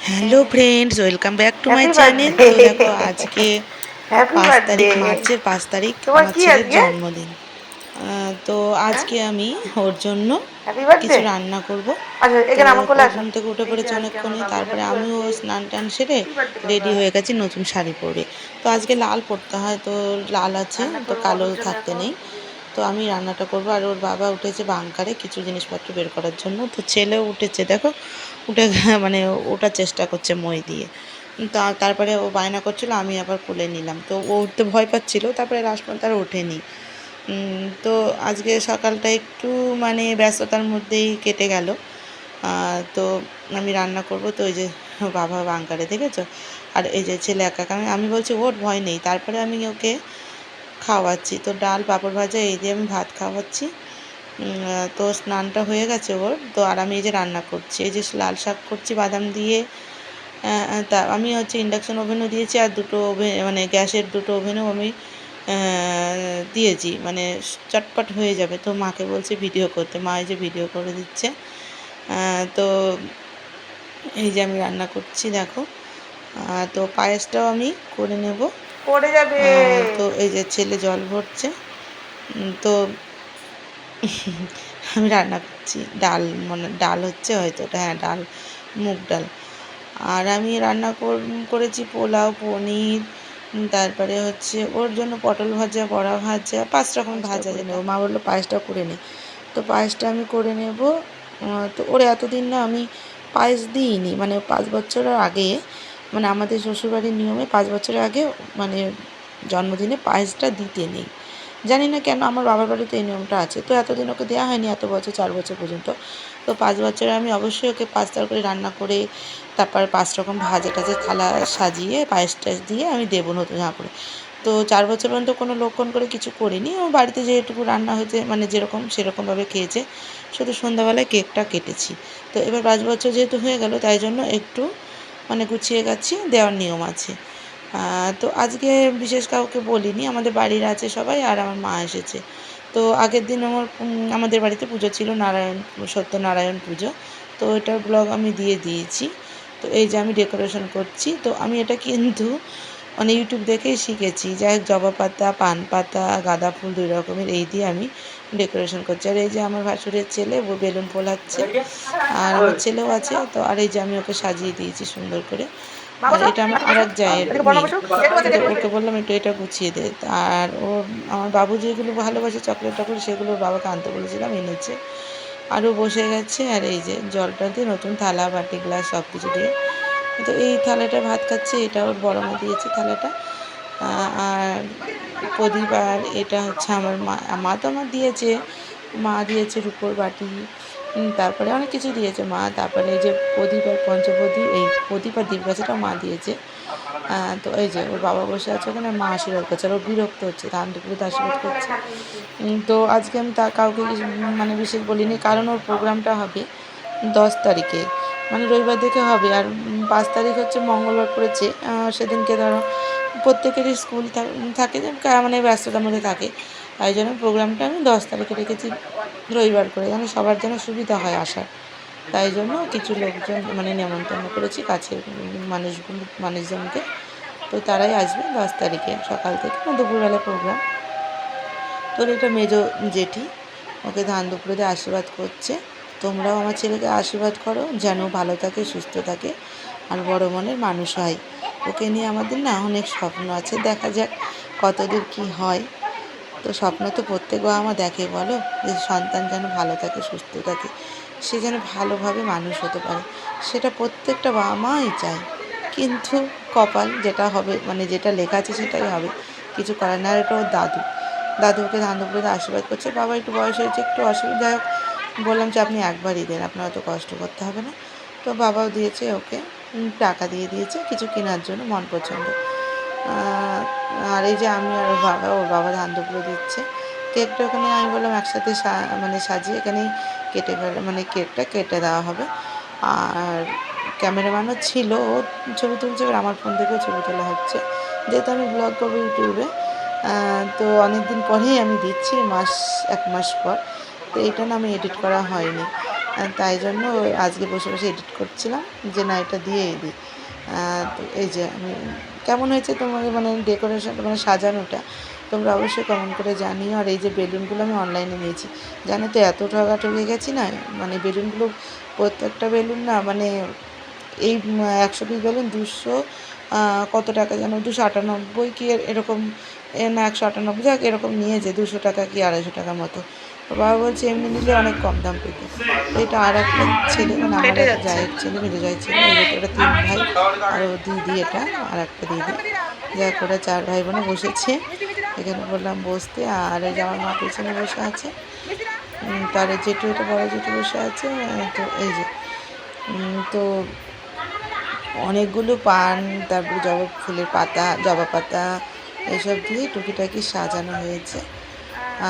Hello friends, welcome back to my happy channel. Birthday. তো দেখো, আজকে হ্যাপি 5 তারিখ, বার্থডে। মার্চের 5 তারিখ তোমার আমার কি ছেলের আজকে? জন্মদিন। তো হ্যাঁ, আজকে আমি ওর জন্য হ্যাপি বার্থডে। কিছু রান্না করব। আচ্ছা, তো এখানে আমার ও কোলে আসো। ঘুম থেকে উঠে এই যে পড়েছে আজকে আমার অনেকক্ষণে, বাবু, তারপরে হ্যাপি আমিও বার্থডে। স্নান টান সেরে হ্যাপি বার্থডে রেডি বাবা। হয়ে গেছি নতুন শাড়ি পরে। তো আজকে লাল পরতে হয়, তো লাল আছে, রান্না তো করবো কালো বাবুর জন্য থাকতে এখন। নেই। তো আমি রান্নাটা করবো, আর ওর বাবা উঠেছে বাংকারে কিছু জিনিসপত্র বের করার জন্য। তো ছেলেও উঠেছে, দেখো উঠে মানে ওঠার চেষ্টা করছে মই দিয়ে। তারপরে ও বায়না করছিল, আমি আবার কোলে নিলাম। তো ও উঠতে ভয় পাচ্ছিল, তারপরে লাস্ট পর্যন্ত আর ওঠেনি। তো আজকে সকালটা একটু মানে ব্যস্ততার মধ্যেই কেটে গেল। তো আমি রান্না করব, তো ওই যে বাবা বাঙ্কারে দেখেছো, আর এই যে ছেলে একা একা। আমি বলছি ওর ভয় নেই, তারপরে আমি ওকে খাওয়াচ্ছি। তো ডাল পাঁপড় ভাজা এই দিয়ে আমি ভাত খাওয়াচ্ছি। তো স্নানটা হয়ে গেছে ওর। তো আর আমি এই যে রান্না করছি, এই যে লাল শাক করছি বাদাম দিয়ে। তা আমি হচ্ছে ইন্ডাকশন ওভেনও দিয়েছি, আর দুটো ওভেন মানে গ্যাসের দুটো ওভেনও আমি দিয়েছি, মানে চটপট হয়ে যাবে। তো মাকে বলছে ভিডিও করতে, মা এই যে ভিডিও করে দিচ্ছে। তো এই যে আমি রান্না করছি দেখো। তো পায়েসটাও আমি করে নেব। পড়ে যাবে। তো এই যে ছেলে জল ভরছে। তো আমি রান্না করছি ডাল, মানে ডাল হচ্ছে হয়তো ওটা, হ্যাঁ ডাল, মুগ ডাল। আর আমি রান্না করেছি পোলাও, পনির, তারপরে হচ্ছে ওর জন্য পটল ভাজা, বড়া ভাজা, 5 রকম ভাজা যেন। মা বললো পায়েসটা করে নে, তো পায়েসটা আমি করে নেব। তো ওর এতদিন না আমি পায়েস দিইনি, মানে 5 বছরের আগে, মানে আমাদের শ্বশুরবাড়ির নিয়মে 5 বছরের আগে মানে জন্মদিনে পায়েসটা দিতে নেই। জানি না কেন, আমার বাবার বাড়িতে এই নিয়মটা আছে। তো এতদিন ওকে দেওয়া হয়নি, এত বছর, 4 বছর পর্যন্ত। তো 5 বছরে আমি অবশ্যই ওকে 5 তরকারি রান্না করে, তারপর 5 রকম ভাজা টাজা থালা সাজিয়ে পায়েস টায়েস দিয়ে আমি দেবো নতুন জামা পরে। তো 4 বছর পর্যন্ত কোনো লক্ষণ করে কিছু করিনি। ও বাড়িতে যেটুকু রান্না হয়েছে, মানে যেরকম সেরকমভাবে খেয়েছে। শুধু সন্ধ্যাবেলায় কেকটা কেটেছি। তো এবার 5 বছর যেহেতু হয়ে গেল, তাই জন্য একটু মানে গুছিয়ে গাছিয়ে দেওয়ার নিয়ম আছে। তো আজকে বিশেষ কাউকে বলিনি, আমাদের বাড়ির আছে সবাই, আর আমার মা এসেছে। তো আগের দিন আমাদের বাড়িতে পুজো ছিল, সত্যনারায়ণ পুজো। তো এটার ব্লগ আমি দিয়ে দিয়েছি। তো এই যে আমি ডেকোরেশন করছি, তো আমি এটা কিন্তু মানে ইউটিউব দেখেই শিখেছি। যাই হোক, জবা পাতা, পান পাতা, গাঁদা ফুল 2 রকমের এই দিয়ে আমি ডেকোরেশন করছি। আর এই যে আমার ভাসুরের ছেলে, ও বেলুন ফোলাচ্ছে, আর আমার ছেলেও আছে। তো আর এই যে আমি ওকে সাজিয়ে দিয়েছি সুন্দর করে। আর বসো, এটা আমার আচ্ছা আর বসো। এক জায়ের এদিকে বর্ণা মেয়ে। বসো। একটু আছে, তো একটু আছে। ওকে বললাম একটু এটা গুছিয়ে দে। আর ও, আমার বাবু যেগুলো ভালোবাসে চকলেট টকলেট, সেগুলো ওর বাবাকে আনতে বলেছিলাম, এনেছে। আরও বসে গেছে। আর এই যে জলটা দিয়ে, নতুন থালা বাটি গ্লাস সব কিছু দিয়ে, তো এই থালাটা ভাত খাচ্ছে। এটা ওর বড় মা দিয়েছে থালাটা। আর প্রদীপ, আর এটা হচ্ছে আমার মা। মা তো আমার দিয়েছে, মা দিয়েছে রূপোর বাটি। তারপরে অনেক কিছু দিয়েছে মা। তারপরে এই যে প্রদীপ আর পঞ্চপ্রদীপ, এই প্রদীপ আর দীপগাছাটাও মা দিয়েছে। তো এই যে ওর বাবা বসে আছে ওখানে, মা আশীর্বাদ করছে, আর ও বিরক্ত হচ্ছে, ধান দুপুরে আশীর্বাদ করছে। তো আজকে আমি কাউকে মানে বিশেষ বলিনি, কারণ ওর প্রোগ্রামটা হবে 10 তারিখে, মানে রবিবার দেখে হবে। আর 5 তারিখ হচ্ছে মঙ্গলবার পড়েছে। সেদিনকে ধরো প্রত্যেকেরই স্কুল থাকে, যে মানে ব্যস্ততার মধ্যে থাকে। তাই জন্য প্রোগ্রামটা আমি 10 তারিখে রেখেছি, রবিবার করে, যেন সবার যেন সুবিধা হয় আসার। তাই জন্য কিছু লোকজন মানে নেমন্তন্ন করেছি কাছের মানুষজনকে। তো তারাই আসবে 10 তারিখে সকাল থেকে, দুপুরবেলা প্রোগ্রাম। তোর এটা মেজো জেঠি, ওকে ধান দুপুরে দিয়ে আশীর্বাদ করছে। তোমরাও আমার ছেলেকে আশীর্বাদ করো, যেন ভালো থাকে, সুস্থ থাকে, আর বড় মনের মানুষ হয়। ওকে নিয়ে আমাদের না অনেক স্বপ্ন আছে, দেখা যাক কতদূর কী হয়। তো স্বপ্ন তো প্রত্যেক বাবা মা দেখে, বলো, যে সন্তান যেন ভালো থাকে, সুস্থ থাকে, সে যেন ভালোভাবে মানুষ হতে পারে। সেটা প্রত্যেকটা বাবা মাই চায়। কিন্তু কপাল যেটা হবে, মানে যেটা লেখা আছে সেটাই হবে, কিছু করার না। আর এটা ওর দাদুকে ধান দুপুরে আশীর্বাদ করছে। বাবা একটু বয়স হয়েছে, একটু অসুবিধা হোক, বললাম যে আপনি একবারই দেন, আপনার অত কষ্ট করতে হবে না। তো বাবাও দিয়েছে ওকে, টাকা দিয়ে দিয়েছে কিছু কেনার জন্য মন পছন্দ। আর এই যে আমি আর ওর বাবা ধান দুপুরে দিচ্ছে। কেকটা ওখানে আমি বললাম একসাথে মানে সাজিয়ে এখানেই মানে কেকটা কেটে দেওয়া হবে। আর ক্যামেরাম্যানও ছিল, ও ছবি তুলছে, এবার আমার ফোন থেকেও ছবি তোলা হচ্ছে, যেহেতু আমি ব্লগ করবো ইউটিউবে। তো অনেক দিন পরেই আমি দিচ্ছি, 1 মাস পর। তো এইটা না আমি এডিট করা হয়নি। তাই জন্য আজকে বসে বসে এডিট করছিলাম যে না এটা দিয়েই দিই। তো এই যে আমি কেমন হয়েছে তোমাদের মানে ডেকোরেশনটা মানে সাজানোটা তোমরা অবশ্যই কমেন্ট করে জানিও। আর এই যে বেলুনগুলো আমি অনলাইনে নিয়েছি, জানো তো এত ঠকে গেছি না, মানে বেলুনগুলো প্রত্যেকটা বেলুন না মানে এই 100 পিস বেলুন 200 কত টাকা যেন 298 কি এরকম না 198 যাক এরকম নিয়েছে 200 টাকা কি 250 টাকার মতো। বাবা বলছে এমনি নিলে অনেক কম দাম পেত। তো এটা আর একটা ছেলে মানে আমার কেটে এক যাচ্ছে। জায়ের ছেলে মেজো জায়ের ছেলে, এই যে ওরা 3 ভাই আর ও দিদি, এটা আর একটা দিদি, যা করে 4 ভাই বোনে বসেছে এখানে, বললাম বসতে। আর এই যে আমার মা পেছনে বসে আছে, তার জেঠু, এটা বড় জেঠু বসে আছে। তো এই যে তো অনেকগুলো পান, তারপরে জবা ফুলের পাতা, জবা পাতা এসব দিয়ে টুকিটাকি সাজানো হয়েছে।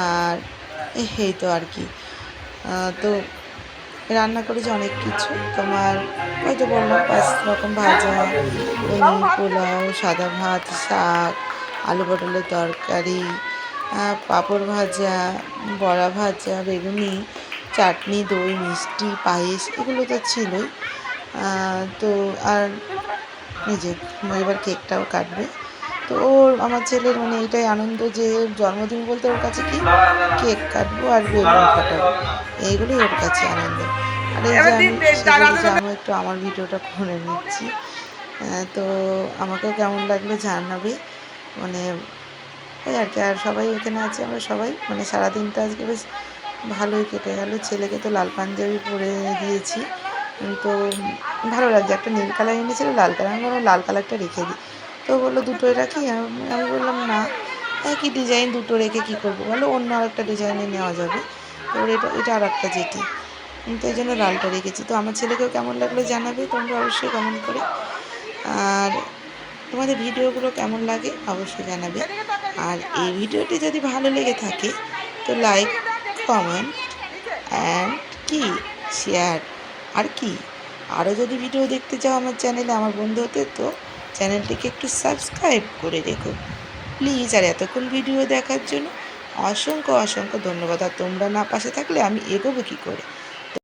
আর এই তো আর কি। তো রান্না করেছি অনেক কিছু, তোমার হয়তো বললাম 5 রকম ভাজা, পোলাও, সাদা ভাত, শাক, আলু পটলের তরকারি, পাঁপড় ভাজা, বড়া ভাজা, বেগুনি, চাটনি, দই, মিষ্টি, পায়েস, এগুলো তো ছিলই। তো আর এই যে এবার কেকটাও কাটবে। তো ওর আমার ছেলের মানে এটাই আনন্দ যে জন্মদিন বলতে ওর কাছে কি কেক কাটবো আর বেলুন ফাটাবো, এইগুলোই ওর কাছে আনন্দ। আর এই যে আমি সেজে গুজে আমি একটু আমার ভিডিওটা করে নিচ্ছি। তো আমাকেও কেমন লাগলো জানাবে, মানে ওই আর কি। আর সবাই এখানে আছে, আমরা সবাই মানে সারাদিনটা আজকে বেশ ভালোই কেটে গেল। ছেলেকে তো লাল পাঞ্জাবি পরে দিয়েছি, তো ভালো লাগছে। একটা নীল কালার এনেছিল, লাল কালার, আমি বললাম লাল কালারটা রেখে দিই। তো বললো দুটোই রাখি, আমি বললাম না একই ডিজাইন দুটো রেখে কী করবো, বলো অন্য আরেকটা ডিজাইনে নেওয়া যাবে। তো এটা এটা আর একটা যেটি, তো এই জন্য লালটা রেখেছি। তো আমার ছেলেকেও কেমন লাগলো জানাবে তোমরা অবশ্যই কমেন্ট করে। আর তোমাদের ভিডিওগুলো কেমন লাগে অবশ্যই জানাবে। আর এই ভিডিওটি যদি ভালো লেগে থাকে তো লাইক, কমেন্ট অ্যান্ড কি শেয়ার। আর কি আরও যদি ভিডিও দেখতে চাও আমার চ্যানেলে আমার বন্ধু হতে, তো চ্যানেলটিকে একটু সাবস্ক্রাইব করে রেখো প্লিজ। আর এতক্ষণ ভিডিও দেখার জন্য অসংখ্য অসংখ্য ধন্যবাদ। আর তোমরা না পাশে থাকলে আমি এগোবো কী করে।